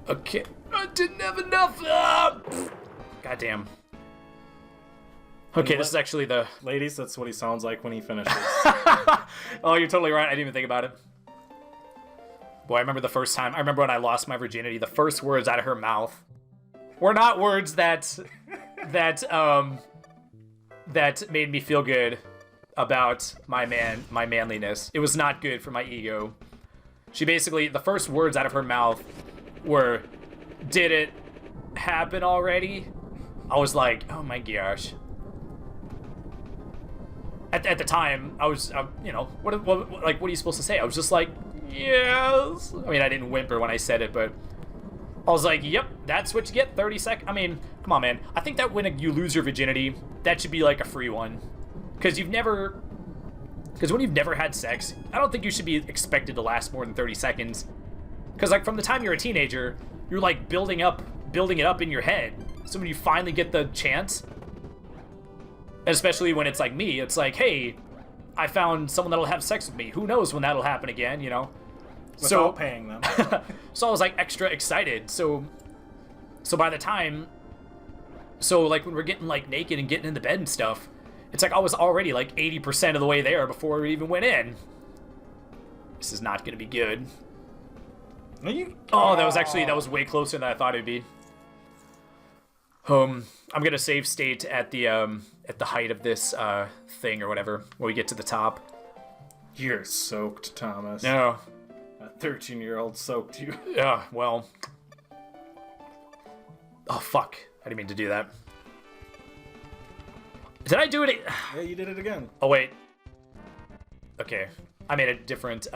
Okay. I didn't have enough. Ah! Goddamn. Okay, this is actually the... Ladies, that's what he sounds like when he finishes. Oh, you're totally right. I didn't even think about it. Boy, I remember the first time. I remember when I lost my virginity. The first words out of her mouth were not words that made me feel good about my manliness. It was not good for my ego. She basically, the first words out of her mouth were, "Did it happen already?" I was like, oh my gosh. At the time, I was, you know, what are you supposed to say? I was just like, yes. I mean, I didn't whimper when I said it, but I was like, yep, that's what you get, 30 seconds. I mean, come on, man. I think that when you lose your virginity, that should be like a free one. Because when you've never had sex, I don't think you should be expected to last more than 30 seconds. Because, like, from the time you're a teenager, you're, like, building it up in your head. So when you finally get the chance, especially when it's like me, it's like, hey, I found someone that'll have sex with me. Who knows when that'll happen again, you know? Without paying them. So I was, like, extra excited. So by the time, like, when we're getting, like, naked and getting into bed and stuff, it's like I was already, like, 80% of the way there before we even went in. This is not going to be good. Oh, that was way closer than I thought it'd be. I'm going to save state at the height of this thing or whatever, when we get to the top. You're soaked, Thomas. No. A 13-year-old soaked you. Yeah, well. Oh, fuck. I didn't mean to do that. Did I do it? Yeah, you did it again. Oh, wait. Okay. I made a different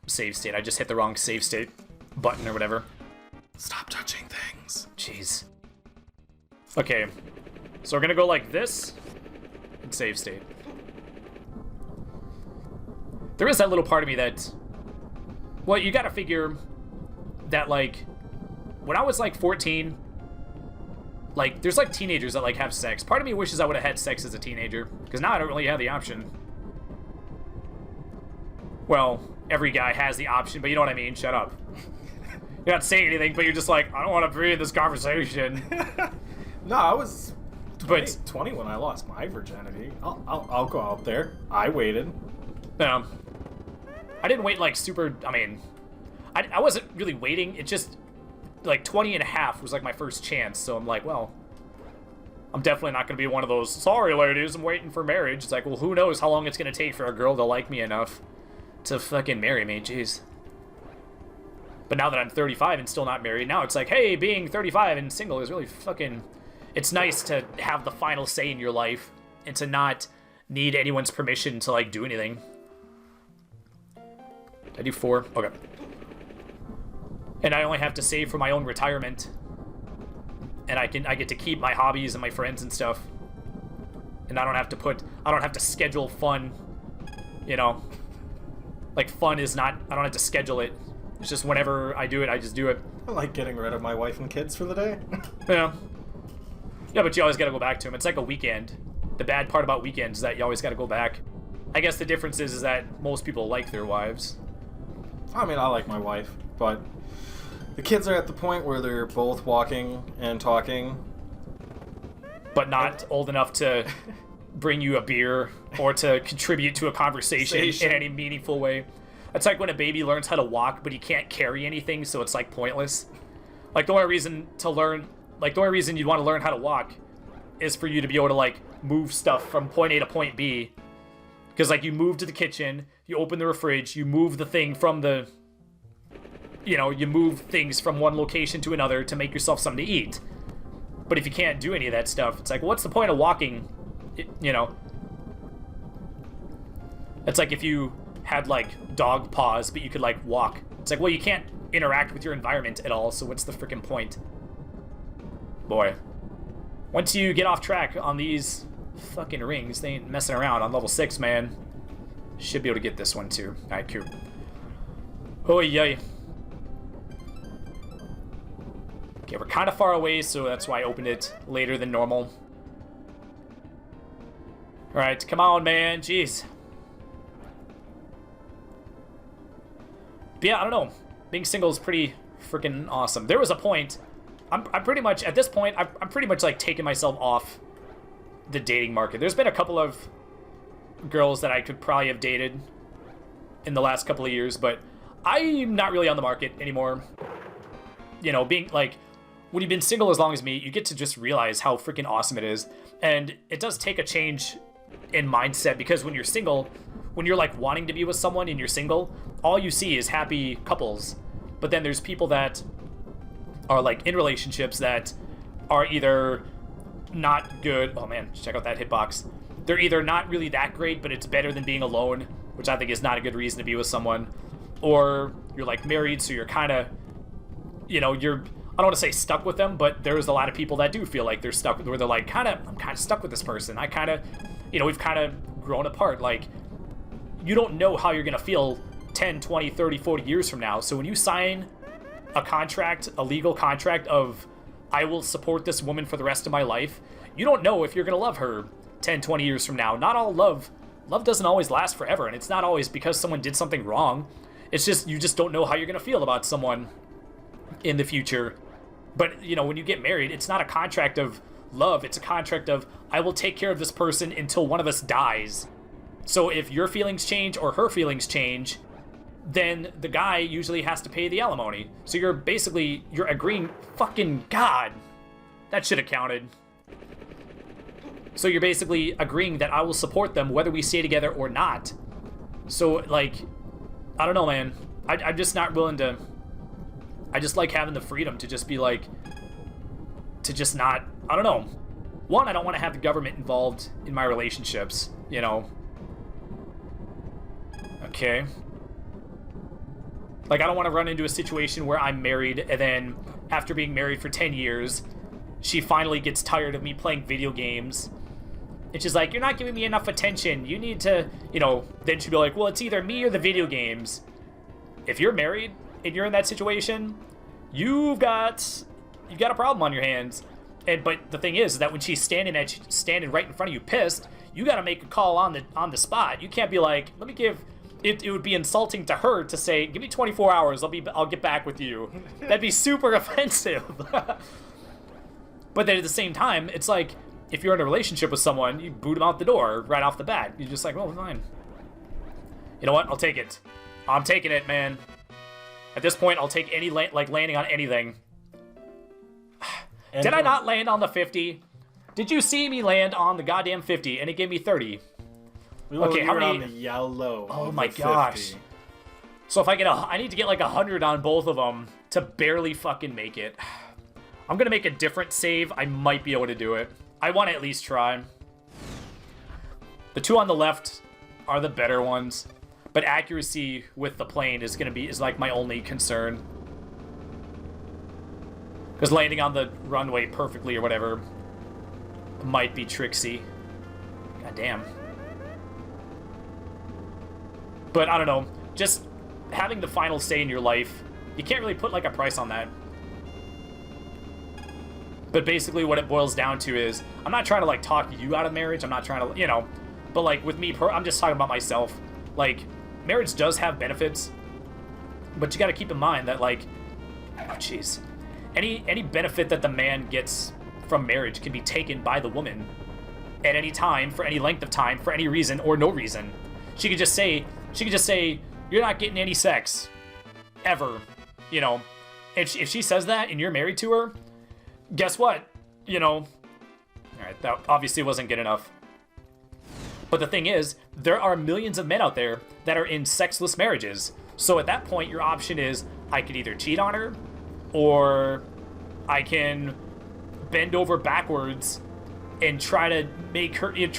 save state. I just hit the wrong save state button or whatever. Stop touching things. Jeez. Okay. So we're going to go like this and save state. There is that little part of me that... Well, you gotta figure that, like, when I was, like, 14, like, there's, like, teenagers that, like, have sex. Part of me wishes I would have had sex as a teenager, because now I don't really have the option. Well, every guy has the option, but you know what I mean. Shut up. You're not saying anything, but you're just like, I don't want to be in this conversation. No, I was 20 when I lost my virginity. I'll go out there. I waited. I didn't wait, like, super... I mean, I wasn't really waiting. It just, like, 20 and a half was, like, my first chance. So I'm like, well, I'm definitely not going to be one of those, sorry, ladies, I'm waiting for marriage. It's like, well, who knows how long it's going to take for a girl to like me enough to fucking marry me. Jeez. But now that I'm 35 and still not married, now it's like, hey, being 35 and single is really fucking... It's nice to have the final say in your life and to not need anyone's permission to, like, do anything. I do 4? Okay. And I only have to save for my own retirement. And I get to keep my hobbies and my friends and stuff. And I don't have to schedule fun. You know? Like, fun is not, I don't have to schedule it. It's just whenever I do it, I just do it. I like getting rid of my wife and kids for the day. Yeah. Yeah, but you always gotta go back to them. It's like a weekend. The bad part about weekends is that you always gotta go back. I guess the difference is that most people like their wives. I mean, I like my wife, but the kids are at the point where they're both walking and talking. But not old enough to bring you a beer or to contribute to a conversation in any meaningful way. It's like when a baby learns how to walk, but he can't carry anything, so it's, like, pointless. Like, the only reason you'd want to learn how to walk is for you to be able to, like, move stuff from point A to point B. Because, like, you move to the kitchen, you open the fridge, you move the thing from the... You know, you move things from one location to another to make yourself something to eat. But if you can't do any of that stuff, it's like, what's the point of walking? You know? It's like if you had, like, dog paws, but you could, like, walk. It's like, well, you can't interact with your environment at all, so what's the freaking point? Boy. Once you get off track on these fucking rings, they ain't messing around on level 6, man. Should be able to get this one, too. Alright, cool. Oh, yay. Okay, we're kind of far away, so that's why I opened it later than normal. Alright, come on, man. Jeez. But yeah, I don't know. being single is pretty freaking awesome. There was a point, I'm pretty much, at this point, I'm pretty much like taking myself off the dating market. There's been a couple of girls that I could probably have dated in the last couple of years, but I'm not really on the market anymore. You know, being like, when you've been single as long as me, you get to just realize how freaking awesome it is. And it does take a change in mindset, because when you're single, when you're like wanting to be with someone and you're single, all you see is happy couples. But then there's people that are like in relationships that are either not good. Oh man, check out that hitbox. They're either not really that great, but it's better than being alone, which I think is not a good reason to be with someone. Or you're like married, so you're kind of, you know, you're, I don't want to say stuck with them, but there's a lot of people that do feel like they're stuck, where they're like, I'm kind of stuck with this person. I kind of, you know, we've kind of grown apart. Like, you don't know how you're going to feel 10, 20, 30, 40 years from now. So when you sign a contract, a legal contract of, I will support this woman for the rest of my life, you don't know if you're going to love her 10, 20 years from now. Not all love doesn't always last forever. And it's not always because someone did something wrong. It's just, you just don't know how you're going to feel about someone in the future. But, you know, when you get married, it's not a contract of love. It's a contract of, I will take care of this person until one of us dies. So if your feelings change or her feelings change, then the guy usually has to pay the alimony. So you're basically, you're agreeing, fucking God, that should have counted. So you're basically agreeing that I will support them whether we stay together or not. So, like, I don't know, man. I'm just not willing to... I just like having the freedom to just be like... To just not... I don't know. One, I don't want to have the government involved in my relationships, you know. Okay. Like, I don't want to run into a situation where I'm married, and then after being married for 10 years, she finally gets tired of me playing video games. And she's like, you're not giving me enough attention. You need to, you know, then she'd be like, well, it's either me or the video games. If you're married and you're in that situation, you've got a problem on your hands. But the thing is that when she's standing right in front of you pissed, you got to make a call on the spot. You can't be like, let me give... It would be insulting to her to say, give me 24 hours, I'll get back with you. That'd be super offensive. But then at the same time, it's like, if you're in a relationship with someone, you boot them out the door right off the bat. You're just like, well, fine. You know what? I'll take it. I'm taking it, man. At this point, I'll take any landing on anything. Did I not land on the 50? Did you see me land on the goddamn 50 and it gave me 30? Okay, how many? On the yellow. Oh my gosh. So if I need to get like 100 on both of them to barely fucking make it. I'm gonna make a different save. I might be able to do it. I want to at least try. The two on the left are the better ones, but accuracy with the plane is like my only concern. Because landing on the runway perfectly or whatever might be tricksy. God damn. But I don't know, just having the final say in your life, you can't really put like a price on that. But basically what it boils down to is, I'm not trying to like talk you out of marriage, I'm not trying to, you know, but like with me, I'm just talking about myself. Like, marriage does have benefits, but you gotta keep in mind that like, oh jeez, any benefit that the man gets from marriage can be taken by the woman at any time, for any length of time, for any reason or no reason. She could just say, you're not getting any sex, ever, you know. If she says that and you're married to her, guess what? You know, alright, that obviously wasn't good enough. But the thing is, there are millions of men out there that are in sexless marriages. So at that point, your option is, I could either cheat on her, or I can bend over backwards and try to make her, you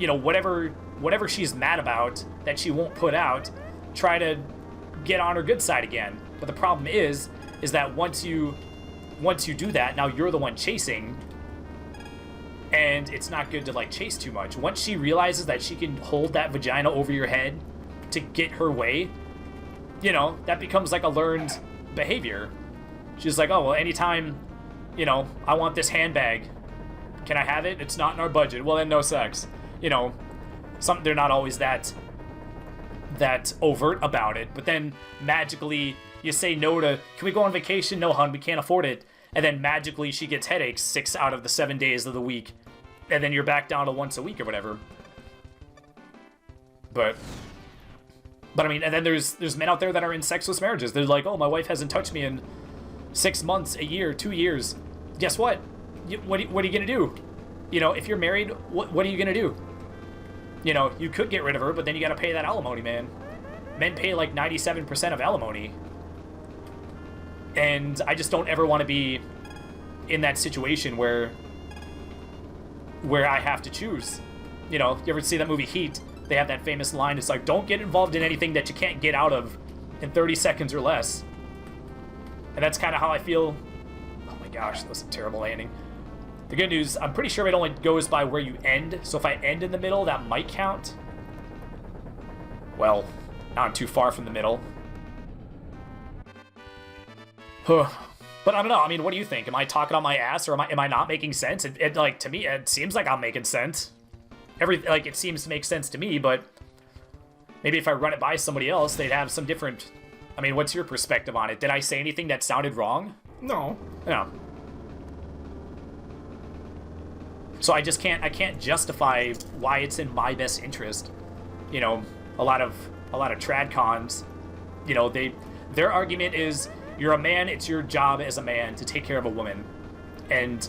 know, whatever she's mad about that she won't put out, try to get on her good side again. But the problem is that once you do that, now you're the one chasing, and it's not good to like chase too much. Once she realizes that she can hold that vagina over your head to get her way, you know, that becomes like a learned behavior. She's like, oh, well, anytime, you know, I want this handbag, can I have it? It's not in our budget. Well, then no sex. You know, they're not always that overt about it, but then magically You say no to, can we go on vacation? No, hun, we can't afford it. And then magically she gets headaches 6 out of the 7 days of the week. And then you're back down to once a week or whatever. But I mean, and then there's men out there that are in sexless marriages. They're like, oh, my wife hasn't touched me in 6 months, a year, 2 years. Guess what? What are you gonna do? You know, if you're married, what are you gonna do? You know, you could get rid of her, but then you gotta pay that alimony, man. Men pay like 97% of alimony. And I just don't ever want to be in that situation where I have to choose. You know, you ever see that movie Heat? They have that famous line, it's like, don't get involved in anything that you can't get out of in 30 seconds or less. And that's kind of how I feel. Oh my gosh, that was a terrible landing. The good news, I'm pretty sure it only goes by where you end, so if I end in the middle, that might count. Well, now I'm too far from the middle. But I don't know, I mean, what do you think? Am I talking on my ass, or am I not making sense? It like, to me, it seems like I'm making sense. It seems to make sense to me, but maybe if I run it by somebody else, they'd have some different... I mean, what's your perspective on it? Did I say anything that sounded wrong? No. No. So I can't justify why it's in my best interest. You know, a lot of tradcons, you know, their argument is, you're a man, it's your job as a man to take care of a woman. And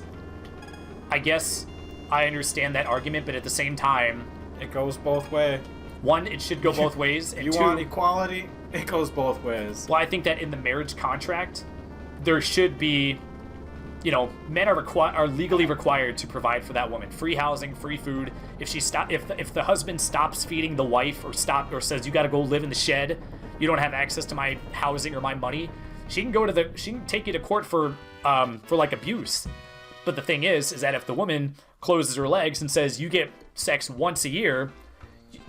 I guess I understand that argument, but at the same time, it goes both ways. One, it should go both ways, and you two, want equality, it goes both ways. Well, I think that in the marriage contract, there should be, you know, men are legally required to provide for that woman. Free housing, free food. If the husband stops feeding the wife, or says, you got to go live in the shed, you don't have access to my housing or my money, she can take you to court for like abuse. But the thing is that if the woman closes her legs and says, you get sex once a year,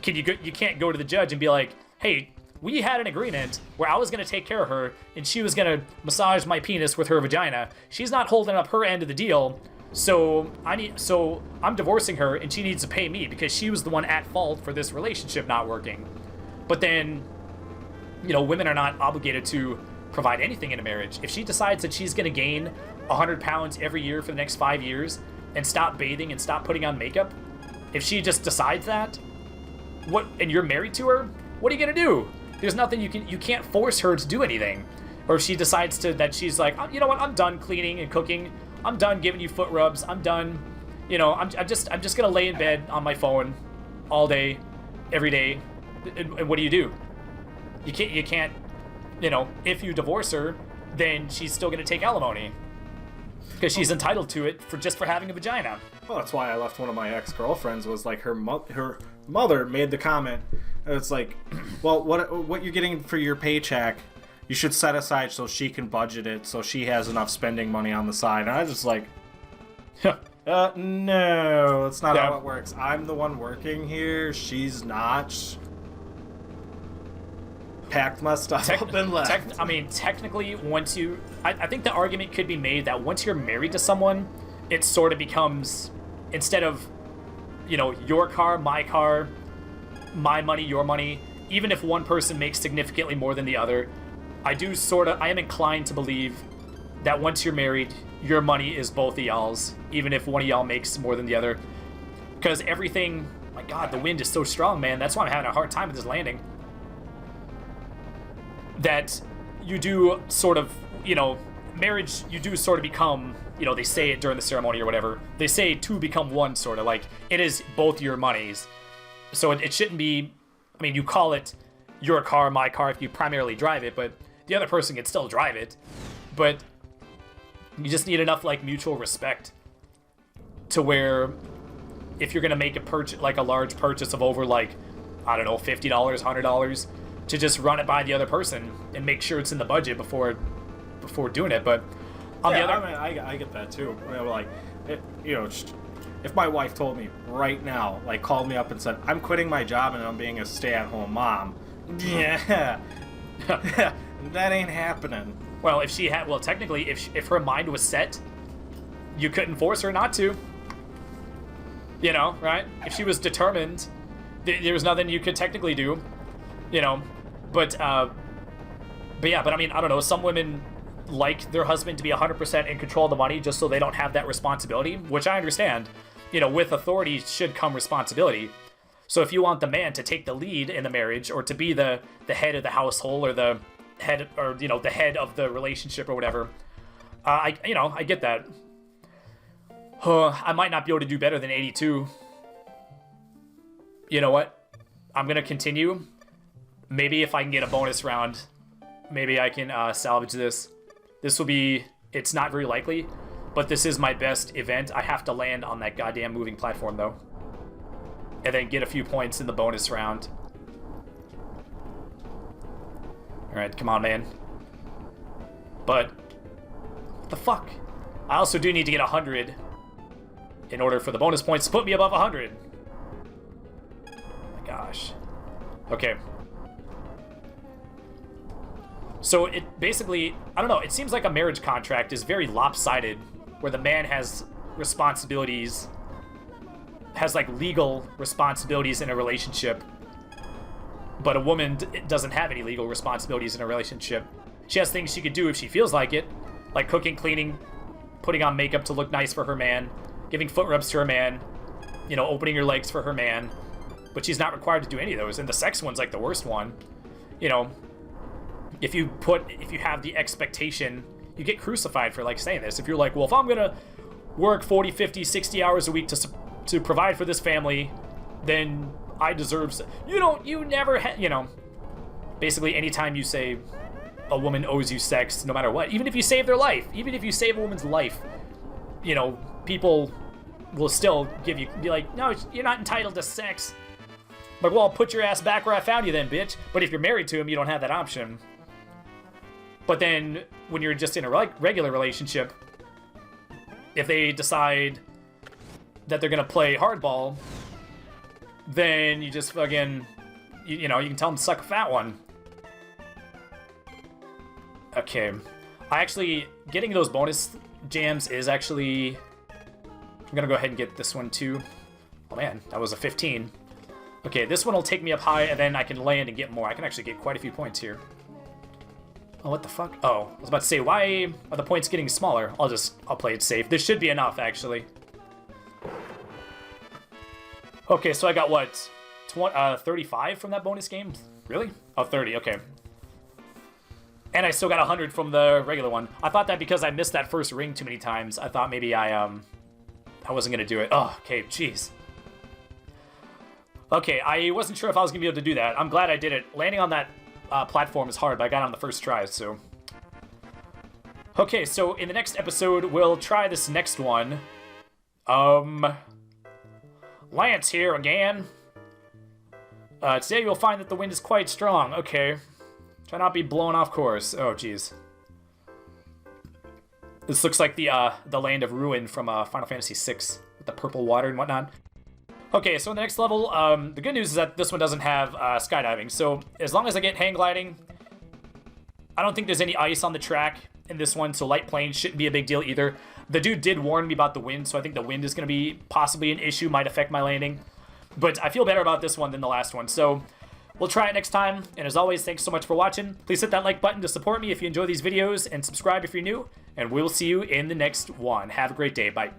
you can't go to the judge and be like, hey, we had an agreement where I was going to take care of her and she was going to massage my penis with her vagina. She's not holding up her end of the deal, so I'm divorcing her and she needs to pay me because she was the one at fault for this relationship not working. But then, you know, women are not obligated to provide anything in a marriage. If she decides that she's going to gain 100 pounds every year for the next 5 years and stop bathing and stop putting on makeup, if she just decides that, and you're married to her, what are you going to do? There's nothing you can't force her to do anything. Or if she decides that she's like, oh, you know what, I'm done cleaning and cooking. I'm done giving you foot rubs. I'm done, you know, I'm just going to lay in bed on my phone all day, every day. And what do? You can't, you know, if you divorce her, then she's still going to take alimony. Because she's entitled to it for having a vagina. Well, that's why I left one of my ex-girlfriends, was like her mother made the comment. It's like, well, what you're getting for your paycheck, you should set aside so she can budget it, so she has enough spending money on the side. And I was just like, no, that's not how it works. I'm the one working here. She's not. Packed my stuff up and left. I mean, technically, once you... I think the argument could be made that once you're married to someone, it sort of becomes, instead of, you know, your car, my money, your money, even if one person makes significantly more than the other, I am inclined to believe that once you're married, your money is both of y'all's, even if one of y'all makes more than the other. Because everything... My God, the wind is so strong, man. That's why I'm having a hard time with this landing. That you do sort of, you know, marriage, you do sort of become, you know, they say it during the ceremony or whatever, they say two become one, sort of, like, it is both your monies. So it shouldn't be, I mean, you call it your car, my car, if you primarily drive it, but the other person can still drive it. But you just need enough, like, mutual respect to where if you're going to make a purchase, like a large purchase of over, like, I don't know, $50, $100, to just run it by the other person and make sure it's in the budget before doing it. But on the other, I mean, I get that too. Like, you know, if my wife told me right now, like, called me up and said, I'm quitting my job and I'm being a stay-at-home mom, yeah, that ain't happening. Well, technically, if her mind was set, you couldn't force her not to. You know, right? If she was determined, there was nothing you could technically do. You know, but But yeah, I mean, I don't know. Some women like their husband to be 100% in control of the money just so they don't have that responsibility, which I understand. You know, with authority should come responsibility. So if you want the man to take the lead in the marriage, or to be the head of the household, or the head, or, you know, the head of the relationship or whatever, I get that. I might not be able to do better than 82. You know what? I'm gonna continue. Maybe if I can get a bonus round, maybe I can salvage this. This will be, it's not very likely, but this is my best event. I have to land on that goddamn moving platform, though. And then get a few points in the bonus round. Alright, come on, man. But, what the fuck? I also do need to get 100 in order for the bonus points to put me above 100. Oh my gosh. Okay. So it basically, I don't know, it seems like a marriage contract is very lopsided, where the man has responsibilities, has like legal responsibilities in a relationship, but a woman doesn't have any legal responsibilities in a relationship. She has things she could do if she feels like it, like cooking, cleaning, putting on makeup to look nice for her man, giving foot rubs to her man, you know, opening her legs for her man, but she's not required to do any of those. And the sex one's like the worst one. You know, if you have the expectation, you get crucified for like saying this. If you're like, well, if I'm gonna work 40, 50, 60 hours a week to provide for this family, then I deserve, you never you know, basically anytime you say a woman owes you sex, no matter what, even if you save their life, even if you save a woman's life, you know, people will still be like, no, you're not entitled to sex. Like, well, I'll put your ass back where I found you then, bitch. But if you're married to him, you don't have that option. But then when you're just in a regular relationship, if they decide that they're gonna play hardball, then you just fucking, you know, you can tell them to suck a fat one. Okay. Getting those bonus jams is actually, I'm gonna go ahead and get this one too. Oh man, that was a 15. Okay, this one will take me up high, and then I can land and get more. I can actually get quite a few points here. Oh, what the fuck? Oh, I was about to say, why are the points getting smaller? I'll play it safe. This should be enough, actually. Okay, so I got what? 35 from that bonus game? Really? Oh, 30, okay. And I still got 100 from the regular one. I thought that because I missed that first ring too many times, I thought maybe I wasn't gonna do it. Oh, okay, jeez. Okay, I wasn't sure if I was gonna be able to do that. I'm glad I did it. Landing on that platform is hard, but I got it on the first try, so. Okay, so in the next episode, we'll try this next one. Lance here again. Today you'll find that the wind is quite strong. Okay. Try not to be blown off course. Oh, jeez. This looks like the land of ruin from Final Fantasy VI with the purple water and whatnot. Okay, so in the next level, the good news is that this one doesn't have skydiving. So as long as I get hang gliding, I don't think there's any ice on the track in this one, so light planes shouldn't be a big deal either. The dude did warn me about the wind, so I think the wind is going to be possibly an issue, might affect my landing. But I feel better about this one than the last one, so we'll try it next time. And as always, thanks so much for watching. Please hit that like button to support me if you enjoy these videos, and subscribe if you're new. And we'll see you in the next one. Have a great day. Bye.